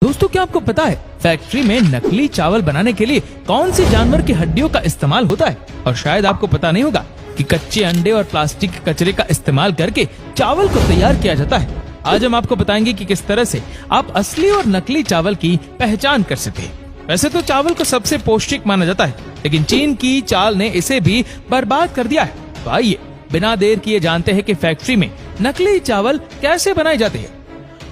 दोस्तों क्या आपको पता है फैक्ट्री में नकली चावल बनाने के लिए कौन सी जानवर की हड्डियों का इस्तेमाल होता है? और शायद आपको पता नहीं होगा कि कच्चे अंडे और प्लास्टिक के कचरे का इस्तेमाल करके चावल को तैयार किया जाता है। आज हम आपको बताएंगे कि किस तरह से आप असली और नकली चावल की पहचान कर सकते हैं। वैसे तो चावल को सबसे पौष्टिक माना जाता है, लेकिन चीन की चाल ने इसे भी बर्बाद कर दिया है। तो आइए बिना देर किए जानते हैं कि फैक्ट्री में नकली चावल कैसे बनाए जाते हैं।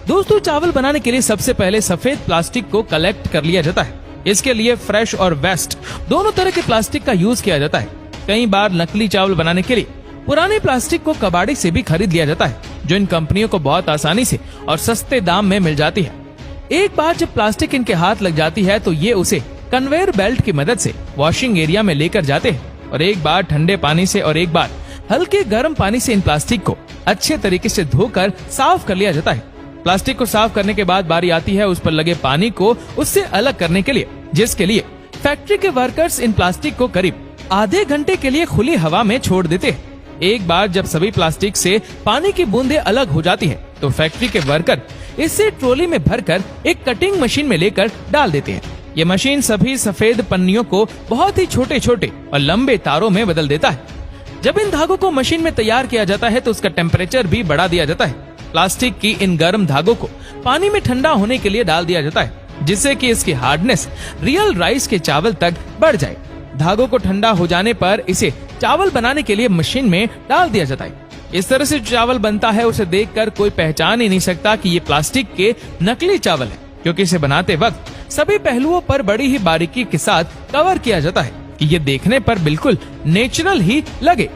दोस्तों चावल बनाने के लिए सबसे पहले सफेद प्लास्टिक को कलेक्ट कर लिया जाता है। इसके लिए फ्रेश और वेस्ट दोनों तरह के प्लास्टिक का यूज किया जाता है। कई बार नकली चावल बनाने के लिए पुराने प्लास्टिक को कबाड़ी से भी खरीद लिया जाता है, जो इन कंपनियों को बहुत आसानी से और सस्ते दाम में मिल जाती है। एक बार जब प्लास्टिक इनके हाथ लग जाती है तो ये उसे कन्वेयर बेल्ट की मदद से वॉशिंग एरिया में लेकर जाते हैं और एक बार ठंडे पानी से और एक बार हल्के गर्म पानी से इन प्लास्टिक को अच्छे तरीके से धोकर साफ कर लिया जाता है। प्लास्टिक को साफ करने के बाद बारी आती है उस पर लगे पानी को उससे अलग करने के लिए, जिसके लिए फैक्ट्री के वर्कर्स इन प्लास्टिक को करीब आधे घंटे के लिए खुली हवा में छोड़ देते हैं। एक बार जब सभी प्लास्टिक से पानी की बूंदें अलग हो जाती है तो फैक्ट्री के वर्कर इसे ट्रॉली में भरकर एक कटिंग मशीन में लेकर डाल देते हैं। ये मशीन सभी सफेद पन्नियों को बहुत ही छोटे छोटे और लंबे तारों में बदल देता है। जब इन धागों को मशीन में तैयार किया जाता है तो उसका टेम्परेचर भी बढ़ा दिया जाता है। प्लास्टिक की इन गर्म धागों को पानी में ठंडा होने के लिए डाल दिया जाता है, जिससे कि इसकी हार्डनेस रियल राइस के चावल तक बढ़ जाए। धागों को ठंडा हो जाने पर इसे चावल बनाने के लिए मशीन में डाल दिया जाता है। इस तरह से चावल बनता है उसे देखकर कोई पहचान ही नहीं सकता कि ये प्लास्टिक के नकली चावल है, क्योंकि इसे बनाते वक्त सभी पहलुओं पर बड़ी ही बारीकी के साथ कवर किया जाता है कि ये देखने पर बिल्कुल नेचुरल ही लगे।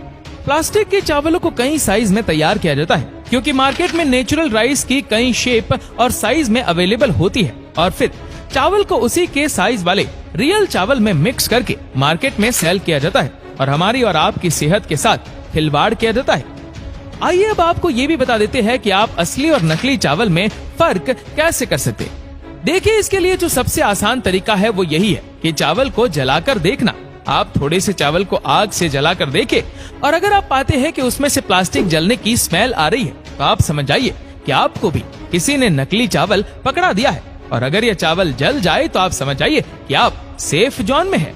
प्लास्टिक के चावलों को कई साइज में तैयार किया जाता है, क्योंकि मार्केट में नेचुरल राइस की कई शेप और साइज में अवेलेबल होती है और फिर चावल को उसी के साइज वाले रियल चावल में मिक्स करके मार्केट में सेल किया जाता है और हमारी और आपकी सेहत के साथ खिलवाड़ किया जाता है। आइए अब आपको ये भी बता देते हैं कि आप असली और नकली चावल में फर्क कैसे कर सकते हैं। देखिए इसके लिए जो सबसे आसान तरीका है वो यही है कि चावल को जलाकर देखना। आप थोड़े से चावल को आग से जलाकर देखें और अगर आप पाते हैं कि उसमें से प्लास्टिक जलने की स्मेल आ रही है तो आप समझ जाइए कि आपको भी किसी ने नकली चावल पकड़ा दिया है। और अगर यह चावल जल जाए तो आप समझ जाइए कि आप सेफ जोन में हैं।